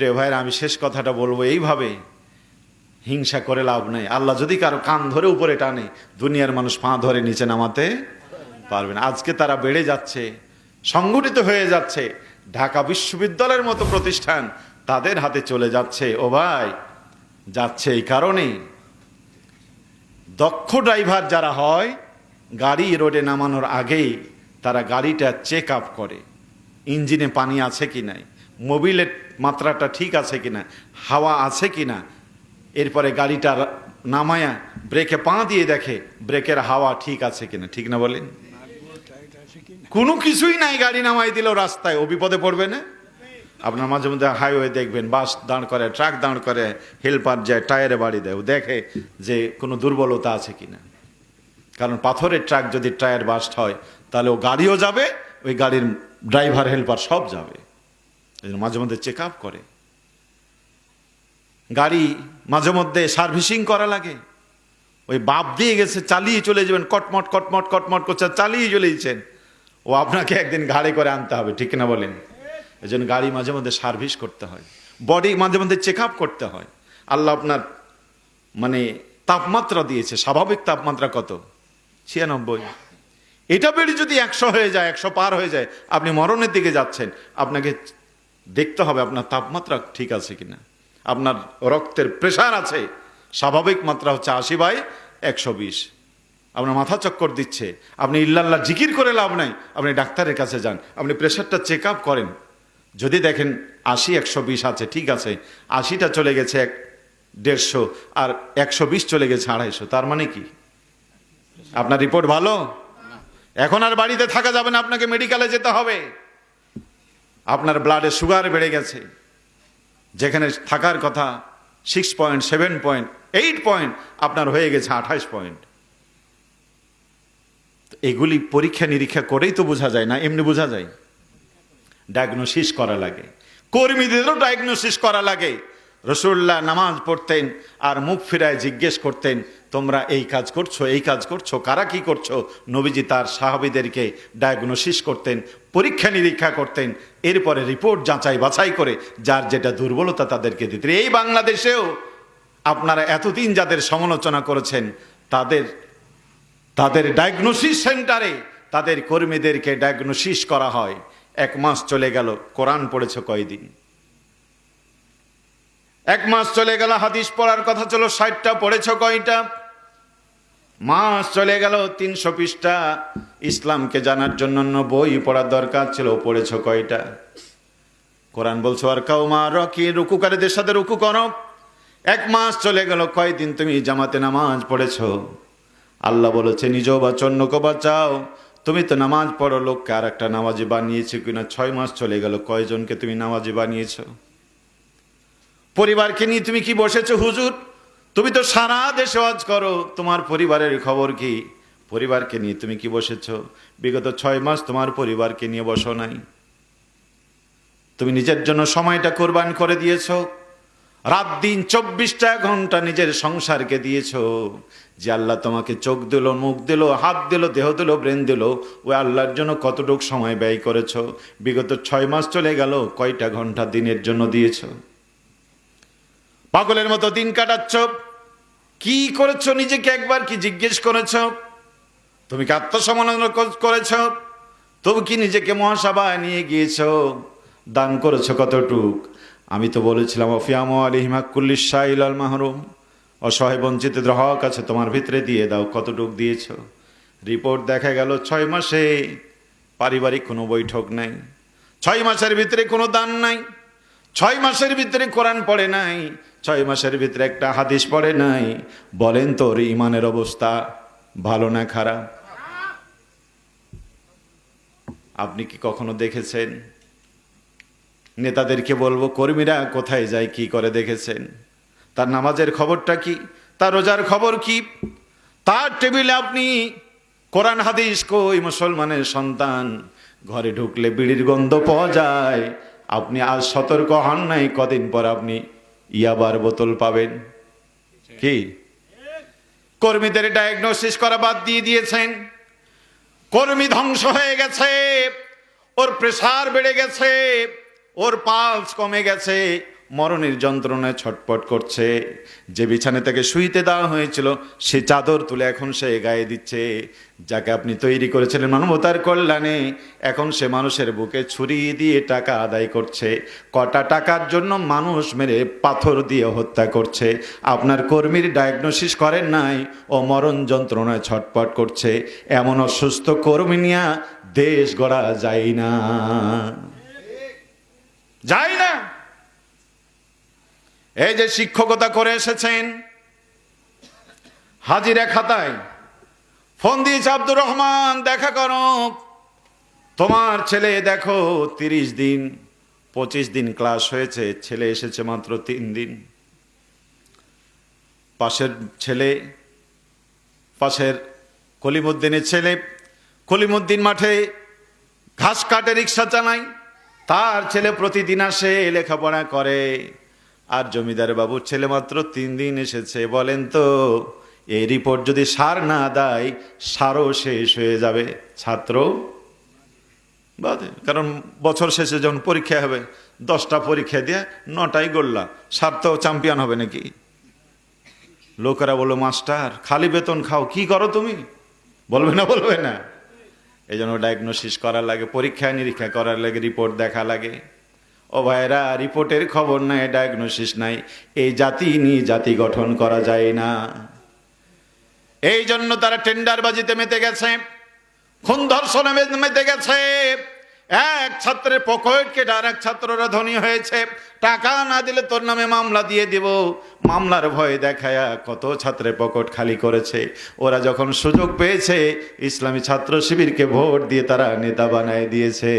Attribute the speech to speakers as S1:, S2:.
S1: প্রিয় ভাইরা, আমি শেষ কথাটা বলবো এইভাবে, হিংসা করে লাভ নাই। আল্লাহ যদি কারো কান ধরে উপরে টানে, দুনিয়ার মানুষ পা ধরে নিচে নামাতে পারবে না। আজকে তারা বেড়ে যাচ্ছে, সংগঠিত হয়ে যাচ্ছে, ঢাকা বিশ্ববিদ্যালয়ের মতো প্রতিষ্ঠান তাদের হাতে চলে যাচ্ছে। ও ভাই, যাচ্ছে এই কারণে দক্ষ ড্রাইভার যারা হয়, গাড়ি রোডে নামানোর আগেই তারা গাড়িটা চেক আপ করে, ইঞ্জিনে পানি আছে কি নাই, মোবিলের মাত্রাটা ঠিক আছে কিনা, হাওয়া আছে কিনা। এরপরে গাড়িটা নামায়া ব্রেকে পা দিয়ে দেখে ব্রেকের হাওয়া ঠিক আছে কিনা। ঠিক না বলেন? কোনো কিছুই নাই, গাড়ি নামাই দিল রাস্তায়, ও বিপদে পড়বে না? আপনার মাঝে মধ্যে হাইওয়ে দেখবেন, বাস দাঁড় করে, ট্রাক দাঁড় করে, হেল্পার যায়, টায়ারে বাড়ি দেয়, ও দেখে যে কোনো দুর্বলতা আছে কিনা। কারণ পাথরের ট্রাক যদি টায়ার বাস্ট হয়, তাহলে ও গাড়িও যাবে, ওই গাড়ির ড্রাইভার হেল্পার সব যাবে। মাঝে মধ্যে চেক আপ করে। গাড়ি মাঝে মধ্যে সার্ভিসিং করা লাগে। ওই বাপ দিয়ে গেছে, চালিয়ে চলে যাবেন, কটমট কটমট কটমট করছে, চালিয়ে চলে যাচ্ছেন, ও আপনাকে একদিন ঘাড়ে করে আনতে হবে। ঠিক না বলেন? এই জন্য গাড়ি মাঝে মধ্যে সার্ভিস করতে হয়, বডি মাঝে মধ্যে চেক আপ করতে হয়। আল্লাহ আপনার মানে তাপমাত্রা দিয়েছে, স্বাভাবিক তাপমাত্রা কত? 96। এটা বেড়ে যদি 100 হয়ে যায়, 100 পার হয়ে যায়, আপনি মরণের দিকে যাচ্ছেন, আপনাকে দেখতে হবে আপনার তাপমাত্রা ঠিক আছে কিনা। আপনার রক্তের প্রেশার আছে, স্বাভাবিক মাত্রা হচ্ছে 80/120। আপনার মাথা চক্কর দিচ্ছে, আপনি ইল্লাল্লাহ জিকির করে লাভ নাই, আপনি ডাক্তারের কাছে যান, আপনি প্রেশারটা চেক আপ করেন। যদি দেখেন 80/120 আছে, ঠিক আছে, 80টা চলে গেছে 150, আর 120 চলে গেছে 250, তার মানে কি আপনার রিপোর্ট ভালো? এখন আর বাড়িতে থাকা যাবে না, আপনাকে মেডিকেলে যেতে হবে। আপনার ব্লাডে সুগার বেড়ে গেছে, যেখানে থাকার কথা 6 পয়েন্ট, 7 পয়েন্ট, 8 পয়েন্ট, আপনার হয়ে গেছে 28 পয়েন্ট। এগুলি পরীক্ষা নিরীক্ষা করেই তো বোঝা যায় না, এমনি বোঝা যায়? ডায়াগনোসিস করা লাগে, কর্মীদেরও ডায়াগনোসিস করা লাগে। রাসূলুল্লাহ নামাজ পড়তেন আর মুখ ফিরায় জিজ্ঞেস করতেন, তোমরা এই কাজ করছো, এই কাজ করছো, কারা কি করছো? নবীজি তার সাহাবীদেরকে ডায়াগনোসিস করতেন, পরীক্ষা নিরীক্ষা করতেন, এরপরে রিপোর্ট যাচাই বাছাই করে যার যেটা দুর্বলতা তাদেরকে দিতেন। এই বাংলাদেশেও আপনারা এতদিন যাদের সমালোচনা করেছেন, তাদের ডায়াগনোসিস সেন্টারে তাদের কর্মীদেরকে ডায়াগনোসিস করা হয়। 1 মাস চলে গেল, কোরআন পড়েছ কয়দিন? 1 মাস চলে গেল, হাদিস পড়ার কথা ছিল 60টা, পড়েছ কয়টা? মাস চলে গেল, 300 পৃষ্ঠা ইসলামকে জানার জন্য বই পড়ার দরকার ছিল, পড়েছ কয়টা? কোরআন বলছো আর কাউমা রকি, রুকুকারীদের সাথে রুকু করো। 1 মাস চলে গেল, কয়দিন তুমি জামাতে নামাজ পড়েছ? আল্লাহ বলেছে নিজেও বাঁচো, অন্যকে বাঁচাও। তুমি তো নামাজ পড়ো, লোককে আর একটা নামাজি বানিয়েছো কিনা? 6 মাস চলে গেল, কয়জনকে তুমি নামাজি বানিয়েছো? পরিবারকে নিয়ে তুমি কি বসেছো হুজুর? তুমি তো সারা দেশে ওয়াজ করো, তোমার পরিবারের খবর কি? পরিবারকে নিয়ে তুমি কি বসেছো? বিগত 6 মাস তোমার পরিবারকে নিয়ে বসো নাই। তুমি নিজের জন্য সময়টা কোরবান করে দিয়েছো, রাত দিন 24টা ঘন্টা নিজের সংসারকে দিয়েছো। যে আল্লাহ তোমাকে চোখ দিল, মুখ দিল, হাত দিল, দেহ দিল, ব্রেন দিল, ওই আল্লাহর জন্য কতটুকু সময় ব্যয় করেছো? বিগত 6 মাস চলে গেল, কয়টা ঘন্টা দিনের জন্য দিয়েছো? পাগলের মতো দিন কাটাচ্ছ। কি করেছো? নিজেকে একবার কি জিজ্ঞেস করেছ? তুমি কি আত্মসমালোচনা করেছ? তবু কি নিজেকে মহাসভায় নিয়ে গিয়েছো? দান করেছো কতটুক? আমি তো বলেছিলাম অফিয়াম আলিহিম হাক্কুল্লিশ সাইল আল মাহরুম, অসহায় বঞ্চিতদের হক আছে তোমার ভিতরে, দিয়ে দাও। কতটুক দিয়েছো? রিপোর্ট দেখা গেল 6 মাসে পারিবারিক কোনো বৈঠক নাই, 6 মাসের ভিতরে কোনো দান নাই, 6 মাসের ভিতরে কোরআন পড়ে নাই, 6 মাসের ভিতরে একটা হাদিস পড়ে নাই। বলেন তো ওর ইমানের অবস্থা ভালো না খারাপ? আপনি কি কখনো দেখেছেন? নেতাদেরকে বলবো, কর্মীরা কোথায় যায়, কি করে দেখেছেন? তার নামাজের খবরটা কি? তার রোজার খবর কি? তার টেবিলে আপনি কোরআন হাদিস কই? মুসলমানের সন্তান, ঘরে ঢুকলে বিড়ির গন্ধ পাওয়া যায়। আপনি আজ সতর্ক হন নাই, কদিন পর আপনি ইয়াবার বোতল পাবেন। কি কর্মীদের ডায়াগনোসিস করা বাদ দিয়ে দিয়েছেন? কর্মী ধ্বংস হয়ে গেছে, ওর প্রেসার বেড়ে গেছে, ওর পালস কমে গেছে, মরণের যন্ত্রণায় ছটপট করছে। যে বিছানে থেকে শুইতে দেওয়া হয়েছিল সে চাদর তুলে এখন সে গায়ে দিচ্ছে। যাকে আপনি তৈরি করেছিলেন মানবতার কল্যাণে, এখন সে মানুষের বুকে ছুরি দিয়ে টাকা আদায় করছে। কটা টাকার জন্য মানুষ মেরে পাথর দিয়ে হত্যা করছে। আপনার কর্মীর ডায়াগনোসিস করেন নাই, ও মরণ যন্ত্রণায় ছটপট করছে। এমন অসুস্থ কর্মী নিয়ে দেশ গড়া যায় না, যায় না। এই যে শিক্ষকতা করে এসেছেন, হাজিরা খাতায় ফোন দিয়েছে, আব্দুর রহমান দেখা করো, তোমার ছেলে দেখো 30 দিন 25 দিন ক্লাস হয়েছে, ছেলে এসেছে মাত্র 3 দিন। পাশের কলিমুদ্দিনের ছেলে, কলিমুদ্দিন মাঠে ঘাস কাটে, রিক্সা চালায়, তার ছেলে প্রতিদিন আসে লেখাপড়া করে। আর জমিদার বাবুর ছেলে মাত্র 3 দিন এসেছে। বলেন তো, এই রিপোর্ট যদি সার না দেয়, সারও শেষ হয়ে যাবে, ছাত্র বাদে। কারণ বছর শেষে যখন পরীক্ষা হবে, 10টা পরীক্ষা দিয়ে 9টাই গোল্লা, সার তো চ্যাম্পিয়ন হবে নাকি? লোকেরা বললো, মাস্টার খালি বেতন খাও, কি করো তুমি? বলবে না, বলবে না? এই জন্য ডায়াগনোসিস করা লাগে, পরীক্ষা নিরীক্ষা করার লাগে, রিপোর্ট দেখা লাগে। ও ভাইরা, রিপোর্টের খবর নাই, ডায়াগনোসিস নাই, এই জাতি নিয়ে জাতি গঠন করা যায় না। এই জন্য তারা টেন্ডারবাজিতে মেতে গেছে, খুন ধর্ষণে মেতে গেছে। এক ছাত্রের পকেট কেটে আর এক ছাত্ররা ধনী হয়েছে। টাকা না দিলে তোর নামে মামলা দিয়ে দিব, মামলার ভয় দেখায়া কত ছাত্রের পকেট খালি করেছে। ওরা যখন সুযোগ পেয়েছে, ইসলামী ছাত্র শিবিরকে ভোট দিয়ে তারা নেতা বানায় দিয়েছে।